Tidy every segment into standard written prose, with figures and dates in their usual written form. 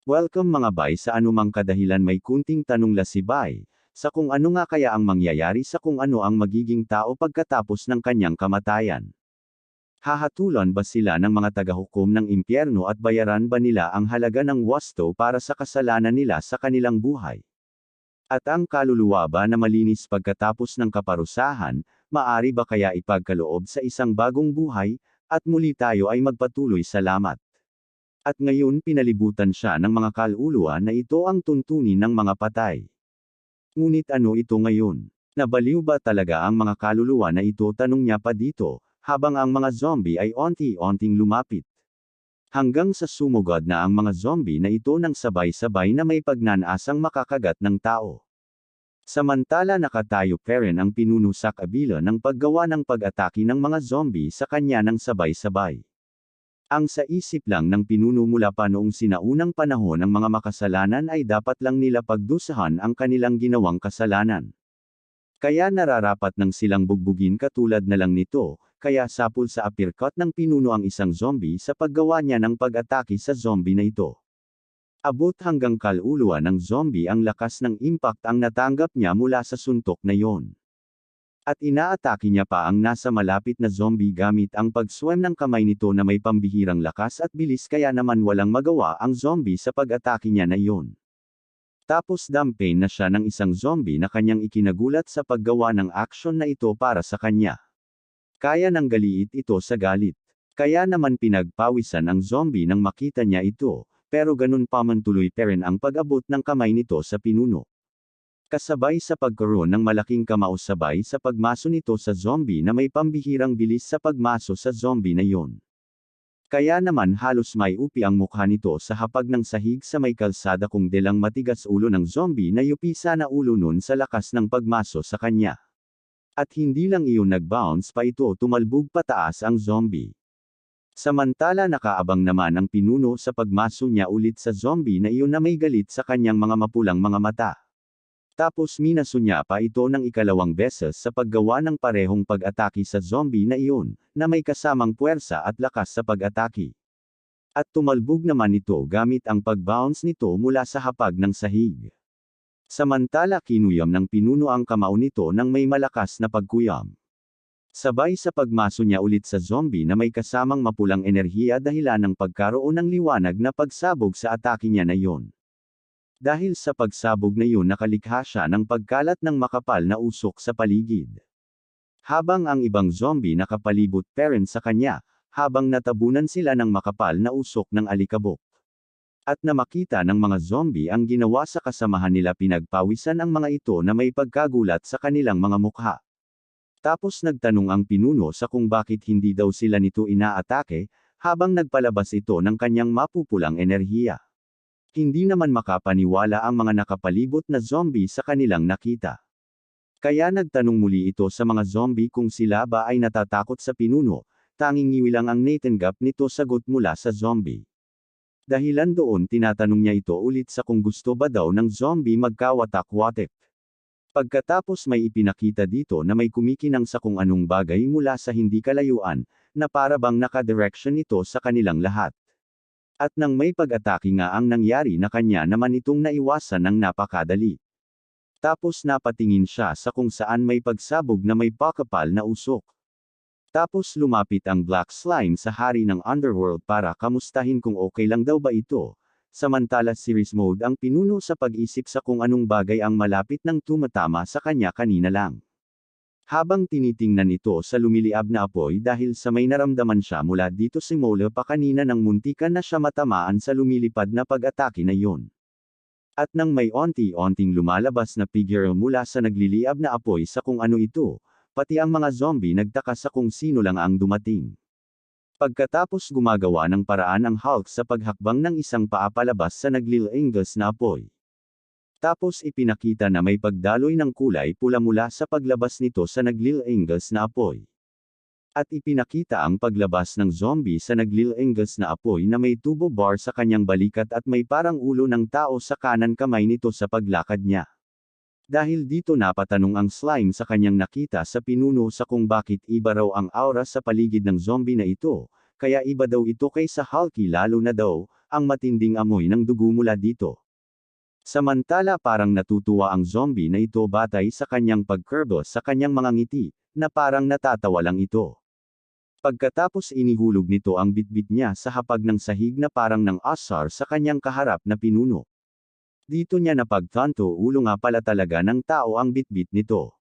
Welcome mga bay sa anumang kadahilan may kunting tanong la si bay, sa kung ano nga kaya ang mangyayari sa kung ano ang magiging tao pagkatapos ng kanyang kamatayan. Hahatulan ba sila ng mga tagahukom ng impyerno at bayaran ba nila ang halaga ng wasto para sa kasalanan nila sa kanilang buhay? At ang kaluluwa ba na malinis pagkatapos ng kaparusahan, maari ba kaya ipagkaloob sa isang bagong buhay, at muli tayo ay magpatuloy sa lamat? At ngayon pinalibutan siya ng mga kaluluwa na ito ang tuntunin ng mga patay. Ngunit ano ito ngayon? Nabaliw ba talaga ang mga kaluluwa na ito? Tanong niya pa dito, habang ang mga zombie ay onti-onting lumapit. Hanggang sa sumugod na ang mga zombie na ito ng sabay-sabay na may pagnanasang makakagat ng tao. Samantala nakatayo pa rin ang pinuno sa kabila ng paggawa ng pag-atake ng mga zombie sa kanya ng sabay-sabay. Ang sa isip lang ng pinuno mula pa noong sinaunang panahon ng mga makasalanan ay dapat lang nila pagdusahan ang kanilang ginawang kasalanan. Kaya nararapat nang silang bugbugin katulad na lang nito, kaya sapul sa uppercut ng pinuno ang isang zombie sa paggawa niya ng pag-atake sa zombie na ito. Abot hanggang kaluluwa ng zombie ang lakas ng impact ang natanggap niya mula sa suntok na yon. At inaatake niya pa ang nasa malapit na zombie gamit ang pag-swim ng kamay nito na may pambihirang lakas at bilis kaya naman walang magawa ang zombie sa pag-atake niya na iyon. Tapos dampain na siya ng isang zombie na kanyang ikinagulat sa paggawa ng aksyon na ito para sa kanya. Kaya nang galiit ito sa galit. Kaya naman pinagpawisan ang zombie nang makita niya ito, pero ganun pa man tuloy pa rin ang pag-abot ng kamay nito sa pinuno. Kasabay sa pagkaroon ng malaking kamausabay sa pagmaso nito sa zombie na may pambihirang bilis sa pagmaso sa zombie na yon. Kaya naman halos may upi ang mukha nito sa hapag ng sahig sa may kalsada kung delang matigas ulo ng zombie na yupisa na ulo nun sa lakas ng pagmaso sa kanya. At hindi lang iyon nag-bounce pa ito tumalbog pataas ang zombie. Samantala nakaabang naman ang pinuno sa pagmaso niya ulit sa zombie na iyon na may galit sa kanyang mga mapulang mga mata. Tapos minaso niya pa ito ng ikalawang beses sa paggawa ng parehong pag-atake sa zombie na iyon, na may kasamang puwersa at lakas sa pag-atake. At tumalbog naman ito gamit ang pag-bounce nito mula sa hapag ng sahig. Samantala kinuyam ng pinuno ang kamao nito ng may malakas na pagkuyam. Sabay sa pagmaso niya ulit sa zombie na may kasamang mapulang enerhiya dahilan ng pagkaroon ng liwanag na pagsabog sa atake niya na iyon. Dahil sa pagsabog na iyon nakalikha siya ng pagkalat ng makapal na usok sa paligid. Habang ang ibang zombie nakapalibot pa rin sa kanya, habang natabunan sila ng makapal na usok ng alikabok. At na makita ng mga zombie ang ginawa sa kasamahan nila pinagpawisan ang mga ito na may pagkagulat sa kanilang mga mukha. Tapos nagtanong ang pinuno sa kung bakit hindi daw sila nito inaatake, habang nagpalabas ito ng kanyang mapupulang enerhiya. Hindi naman makapaniwala ang mga nakapalibot na zombie sa kanilang nakita. Kaya nagtanong muli ito sa mga zombie kung sila ba ay natatakot sa pinuno, tanging ngiwi lang ang natanggap nito sagot mula sa zombie. Dahilan doon tinatanong niya ito ulit sa kung gusto ba daw ng zombie magkawatak-watak. Pagkatapos may ipinakita dito na may kumikinang sa kung anong bagay mula sa hindi kalayuan, na para bang nakadirection ito sa kanilang lahat. At nang may pag-atake nga ang nangyari na kanya naman itong naiwasan ng napakadali. Tapos napatingin siya sa kung saan may pagsabog na may pakapal na usok. Tapos lumapit ang Black Slime sa hari ng Underworld para kamustahin kung okay lang daw ba ito. Samantala series mode ang pinuno sa pag-isip sa kung anong bagay ang malapit ng tumatama sa kanya kanina lang. Habang tinitingnan ito sa lumiliab na apoy dahil sa may naramdaman siya mula dito simula pa kanina nang muntikan na siya matamaan sa lumilipad na pag-atake na iyon. At nang may onti-onting lumalabas na figure mula sa nagliliab na apoy sa kung ano ito, pati ang mga zombie nagtaka sa kung sino lang ang dumating. Pagkatapos gumagawa ng paraan ang Hulk sa paghakbang ng isang paa palabas sa naglilinggas na apoy. Tapos ipinakita na may pagdaloy ng kulay pula mula sa paglabas nito sa naglilinggas na apoy. At ipinakita ang paglabas ng zombie sa naglilinggas na apoy na may tubo bar sa kanyang balikat at may parang ulo ng tao sa kanan kamay nito sa paglakad niya. Dahil dito napatanong ang slime sa kanyang nakita sa pinuno sa kung bakit iba raw ang aura sa paligid ng zombie na ito, kaya iba daw ito kaysa Hulky lalo na daw, ang matinding amoy ng dugo mula dito. Samantala parang natutuwa ang zombie na ito batay sa kanyang pagkurbos sa kanyang mga ngiti, na parang natatawa lang ito. Pagkatapos inihulog nito ang bitbit niya sa hapag ng sahig na parang ng asar sa kanyang kaharap na pinuno. Dito niya napagtanto ulo nga pala talaga ng tao ang bitbit nito.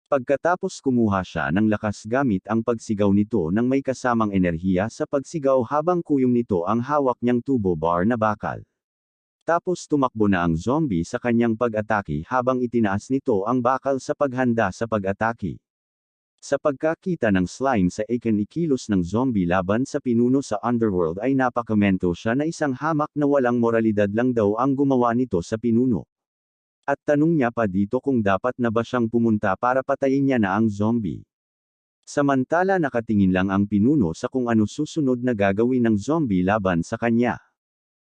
Pagkatapos kumuha siya ng lakas gamit ang pagsigaw nito nang may kasamang enerhiya sa pagsigaw habang kuyong nito ang hawak niyang tubo bar na bakal. Tapos tumakbo na ang zombie sa kanyang pag-atake habang itinaas nito ang bakal sa paghanda sa pag-atake. Sa pagkakita ng slime sa ikilos ng zombie laban sa pinuno sa underworld ay napakomento siya na isang hamak na walang moralidad lang daw ang gumawa nito sa pinuno. At tanong niya pa dito kung dapat na ba siyang pumunta para patayin niya na ang zombie. Samantala nakatingin lang ang pinuno sa kung ano susunod na gagawin ng zombie laban sa kanya.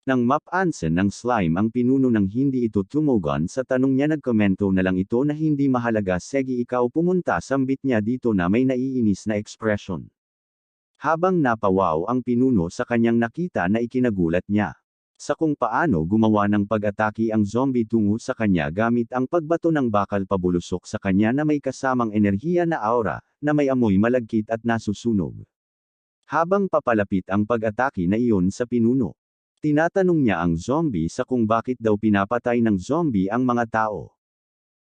Nang mapansin ng slime ang pinuno nang hindi ito tumugon sa tanong niya nagkomento na lang ito na hindi mahalaga sige ikaw pumunta sambit niya dito na may naiinis na ekspresyon. Habang napawaw ang pinuno sa kanyang nakita na ikinagulat niya. Sa kung paano gumawa ng pag-atake ang zombie tungo sa kanya gamit ang pagbato ng bakal pabulusok sa kanya na may kasamang enerhiya na aura, na may amoy malagkit at nasusunog. Habang papalapit ang pag-atake na iyon sa pinuno. Tinatanong niya ang zombie sa kung bakit daw pinapatay ng zombie ang mga tao.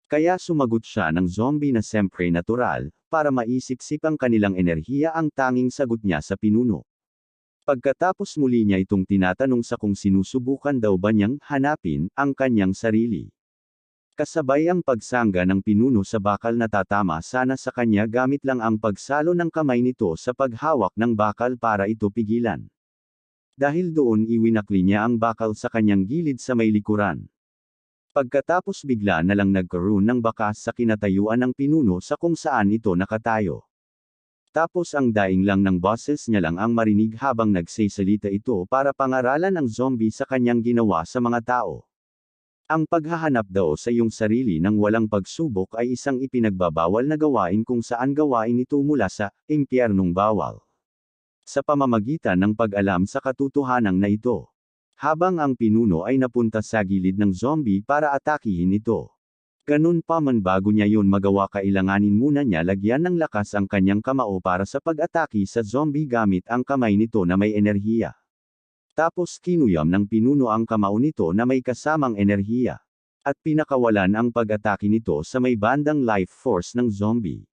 Kaya sumagot siya ng zombie na siyempre natural, para maisip-sip ang kanilang enerhiya ang tanging sagot niya sa pinuno. Pagkatapos muli niya itong tinatanong sa kung sinusubukan daw ba niyang hanapin ang kanyang sarili. Kasabay ang pagsangga ng pinuno sa bakal na tatama sana sa kanya gamit lang ang pagsalo ng kamay nito sa paghawak ng bakal para ito pigilan. Dahil doon iwinakli niya ang bakal sa kanyang gilid sa may likuran. Pagkatapos bigla na lang nagkaroon ng bakas sa kinatayuan ng pinuno sa kung saan ito nakatayo. Tapos ang daing lang ng boses niya lang ang marinig habang nagsasalita ito para pangaralan ang zombie sa kanyang ginawa sa mga tao. Ang paghahanap daw sa iyong sarili ng walang pagsubok ay isang ipinagbabawal na gawain kung saan gawain ito mula sa impyernong bawal. Sa pamamagitan ng pag-alam sa katotohanan na ito. Habang ang pinuno ay napunta sa gilid ng zombie para atakihin ito. Ganun pa man bago niya yun magawa kailanganin muna niya lagyan ng lakas ang kanyang kamao para sa pag-atake sa zombie gamit ang kamay nito na may enerhiya. Tapos kinuyam ng pinuno ang kamao nito na may kasamang enerhiya. At pinakawalan ang pag-atake nito sa may bandang life force ng zombie.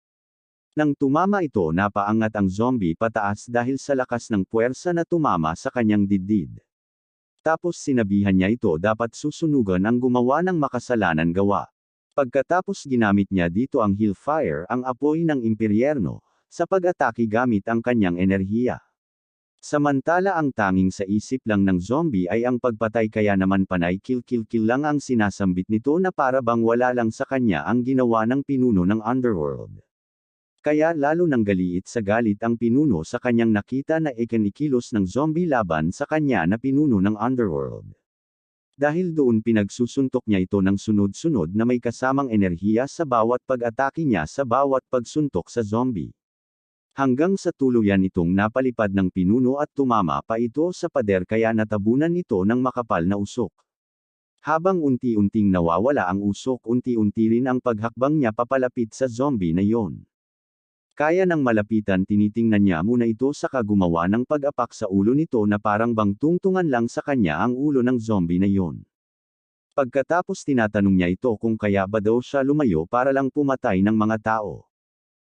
Nang tumama ito napaangat ang zombie pataas dahil sa lakas ng puwersa na tumama sa kanyang dibdib. Tapos sinabihan niya ito dapat susunugan ang gumawa ng makasalanan gawa. Pagkatapos ginamit niya dito ang hellfire ang apoy ng impyerno, sa pag-atake gamit ang kanyang enerhiya. Samantala ang tanging sa isip lang ng zombie ay ang pagpatay kaya naman panay kill lang ang sinasambit nito na para bang wala lang sa kanya ang ginawa ng pinuno ng underworld. Kaya lalo nang galit sa galit ang pinuno sa kanyang nakita na ikinikilos ng zombie laban sa kanya na pinuno ng underworld. Dahil doon pinagsusuntok niya ito ng sunod-sunod na may kasamang enerhiya sa bawat pag-atake niya sa bawat pagsuntok sa zombie. Hanggang sa tuluyan itong napalipad ng pinuno at tumama pa ito sa pader kaya natabunan ito ng makapal na usok. Habang unti-unting nawawala ang usok unti-unti rin ang paghakbang niya papalapit sa zombie na yon. Kaya nang malapitan tinitingnan niya muna ito saka gumawa ng pag-apak sa ulo nito na parang bang tungtungan lang sa kanya ang ulo ng zombie na yon. Pagkatapos tinatanong niya ito kung kaya ba daw siya lumayo para lang pumatay ng mga tao.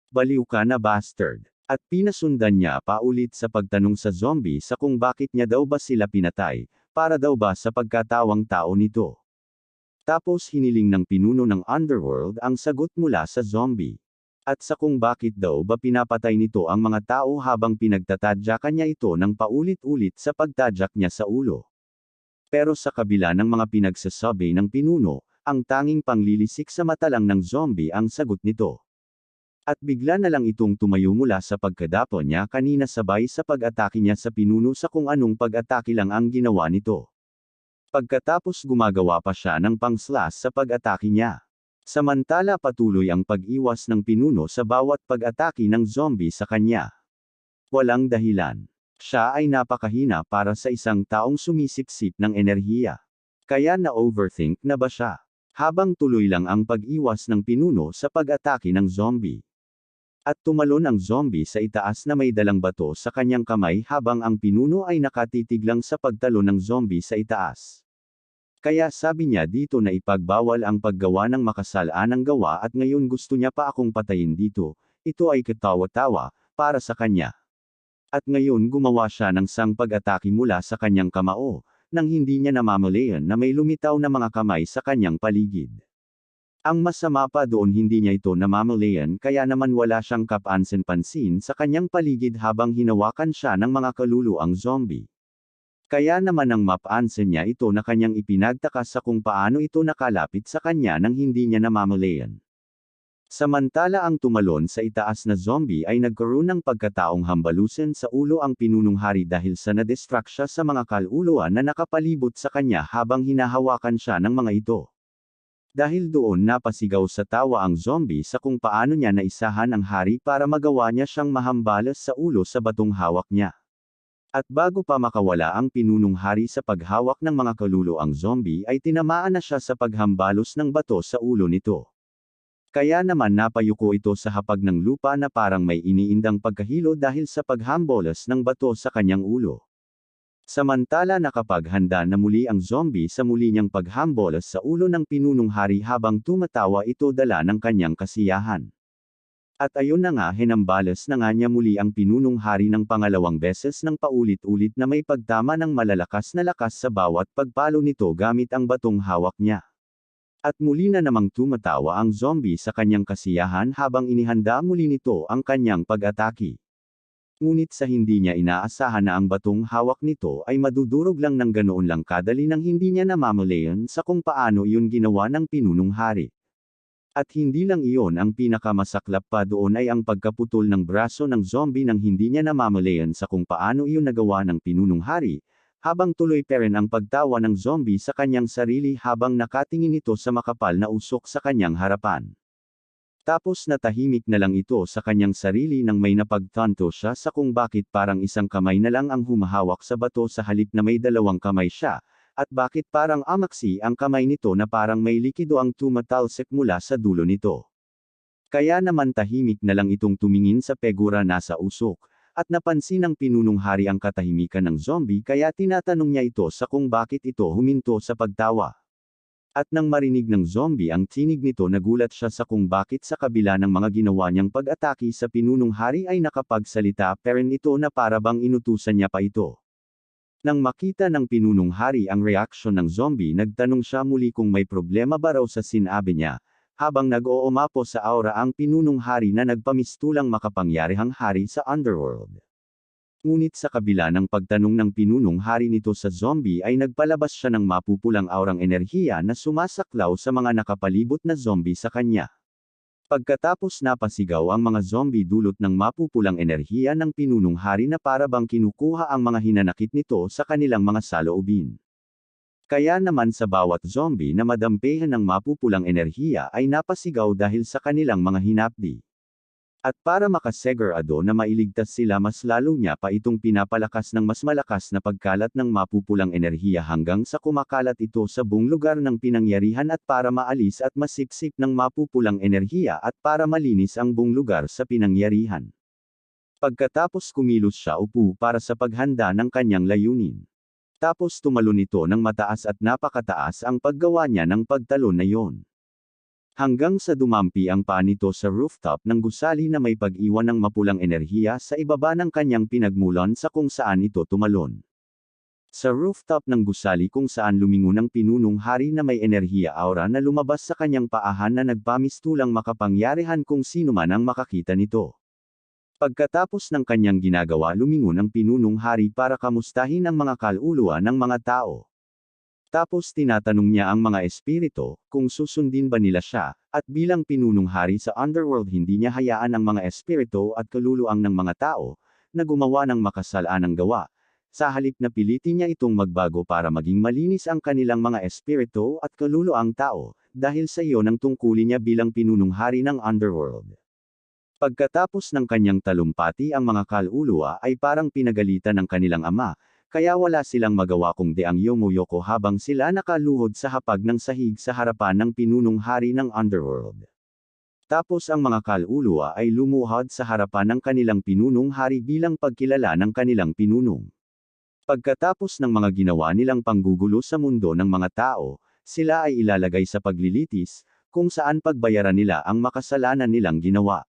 Baliw ka na bastard. At pinasundan niya pa ulit sa pagtanong sa zombie sa kung bakit niya daw ba sila pinatay, para daw ba sa pagkatawang tao nito. Tapos hiniling ng pinuno ng underworld ang sagot mula sa zombie. At sa kung bakit daw ba pinapatay nito ang mga tao habang pinagtatadyakan niya ito ng paulit-ulit sa pagtadyak niya sa ulo. Pero sa kabila ng mga pinagsasabi ng pinuno, ang tanging panglilisik sa mata lang ng zombie ang sagot nito. At bigla na lang itong tumayo mula sa pagkadapo niya kanina sabay sa pag-atake niya sa pinuno sa kung anong pag-atake lang ang ginawa nito. Pagkatapos gumagawa pa siya ng pangslas sa pag-atake niya. Samantala patuloy ang pag-iwas ng pinuno sa bawat pag-atake ng zombie sa kanya. Walang dahilan. Siya ay napakahina para sa isang taong sumisipsip ng enerhiya. Kaya na-overthink na ba siya? Habang tuloy lang ang pag-iwas ng pinuno sa pag-atake ng zombie. At tumalon ang zombie sa itaas na may dalang bato sa kanyang kamay habang ang pinuno ay nakatitig lang sa pagtalon ng zombie sa itaas. Kaya sabi niya dito na ipagbawal ang paggawa ng makasalanang gawa at ngayon gusto niya pa akong patayin dito, ito ay katawa-tawa, para sa kanya. At ngayon gumawa siya ng sang pag-atake mula sa kanyang kamao, nang hindi niya namamalayan na may lumitaw na mga kamay sa kanyang paligid. Ang masama pa doon hindi niya ito namamalayan kaya naman wala siyang kapansin-pansin sa kanyang paligid habang hinawakan siya ng mga kaluluang zombie. Kaya naman ang mapansin niya ito na kanyang ipinagtaka sa kung paano ito nakalapit sa kanya nang hindi niya namamalayan. Samantala ang tumalon sa itaas na zombie ay nagkaroon ng pagkataong hambalusin sa ulo ang pinunong hari dahil sa na-distract siya sa mga kaluluwa na nakapalibot sa kanya habang hinahawakan siya ng mga ito. Dahil doon napasigaw sa tawa ang zombie sa kung paano niya naisahan ang hari para magawa niya siyang mahambalas sa ulo sa batong hawak niya. At bago pa makawala ang pinunong hari sa paghawak ng mga kaluluang zombie ay tinamaan na siya sa paghambalos ng bato sa ulo nito. Kaya naman napayuko ito sa hapag ng lupa na parang may iniindang pagkahilo dahil sa paghambalas ng bato sa kanyang ulo. Samantala nakapaghanda na muli ang zombie sa muli niyang paghambalas sa ulo ng pinunong hari habang tumatawa ito dala ng kanyang kasiyahan. At ayun na nga hinambalas na nga niya muli ang pinunong hari ng pangalawang beses ng paulit-ulit na may pagtama ng malalakas na lakas sa bawat pagpalo nito gamit ang batong hawak niya. At muli na namang tumatawa ang zombie sa kanyang kasiyahan habang inihanda muli nito ang kanyang pag-atake. Ngunit sa hindi niya inaasahan na ang batong hawak nito ay madudurog lang ng ganoon lang kadali nang hindi niya namamalayan sa kung paano iyon ginawa ng pinunong hari. At hindi lang iyon ang pinakamasaklap pa doon ay ang pagkaputol ng braso ng zombie nang hindi niya namamalayan sa kung paano iyon nagawa ng pinunong hari, habang tuloy pa rin ang pagtawa ng zombie sa kanyang sarili habang nakatingin ito sa makapal na usok sa kanyang harapan. Tapos natahimik na lang ito sa kanyang sarili nang may napagtanto siya sa kung bakit parang isang kamay na lang ang humahawak sa bato sa halip na may dalawang kamay siya. At bakit parang amaksi ang kamay nito na parang may likido ang tumatalsik mula sa dulo nito. Kaya naman tahimik na lang itong tumingin sa figura nasa usok, at napansin ng pinunong hari ang katahimikan ng zombie kaya tinatanong niya ito sa kung bakit ito huminto sa pagtawa. At nang marinig ng zombie ang tinig nito nagulat siya sa kung bakit sa kabila ng mga ginawa niyang pag-atake sa pinunong hari ay nakapagsalita pa rin ito na para bang inutusan niya pa ito. Nang makita ng pinunong hari ang reaksyon ng zombie nagtanong siya muli kung may problema ba raw sa sinabi niya, habang nag-oomapo sa aura ang pinunong hari na nagpamistulang makapangyarihang hari sa underworld. Ngunit sa kabila ng pagtanong ng pinunong hari nito sa zombie ay nagpalabas siya ng mapupulang aurang enerhiya na sumasaklaw sa mga nakapalibot na zombie sa kanya. Pagkatapos napasigaw ang mga zombie dulot ng mapupulang enerhiya ng pinunong hari na para bang kinukuha ang mga hinanakit nito sa kanilang mga saloobin. Kaya naman sa bawat zombie na madampihan ng mapupulang enerhiya ay napasigaw dahil sa kanilang mga hinapdi. At para makasegurado na mailigtas sila mas lalo niya pa itong pinapalakas ng mas malakas na pagkalat ng mapupulang enerhiya hanggang sa kumakalat ito sa buong lugar ng pinangyarihan at para maalis at masipsip ng mapupulang enerhiya at para malinis ang buong lugar sa pinangyarihan. Pagkatapos kumilos siya upo para sa paghanda ng kanyang layunin. Tapos tumalon ito ng mataas at napakataas ang paggawa niya ng pagtalon na yon. Hanggang sa dumampi ang paa nito sa rooftop ng gusali na may pag-iwan ng mapulang enerhiya sa ibaba ng kanyang pinagmulan sa kung saan ito tumalon. Sa rooftop ng gusali kung saan lumingon ang pinunong hari na may enerhiya aura na lumabas sa kanyang paahan na nagpamistulang makapangyarihan kung sino man ang makakita nito. Pagkatapos ng kanyang ginagawa lumingon ang pinunong hari para kamustahin ang mga kaluluwa ng mga tao. Tapos tinatanong niya ang mga espiritu, kung susundin ba nila siya, at bilang pinunong hari sa underworld hindi niya hayaan ang mga espiritu at kaluluwang ng mga tao, na gumawa ng makasalanang gawa. Sa halip na pilitin niya itong magbago para maging malinis ang kanilang mga espiritu at kaluluwang tao, dahil sa iyon ang tungkulin niya bilang pinunong hari ng underworld. Pagkatapos ng kanyang talumpati ang mga kaluluwa ay parang pinagalitan ng kanilang ama, kaya wala silang magawa kundi ang yumuyoko habang sila nakaluhod sa hapag ng sahig sa harapan ng pinunong hari ng underworld. Tapos ang mga kaluluwa ay lumuhod sa harapan ng kanilang pinunong hari bilang pagkilala ng kanilang pinunong. Pagkatapos ng mga ginawa nilang panggugulo sa mundo ng mga tao, sila ay ilalagay sa paglilitis, kung saan pagbayaran nila ang makasalanan nilang ginawa.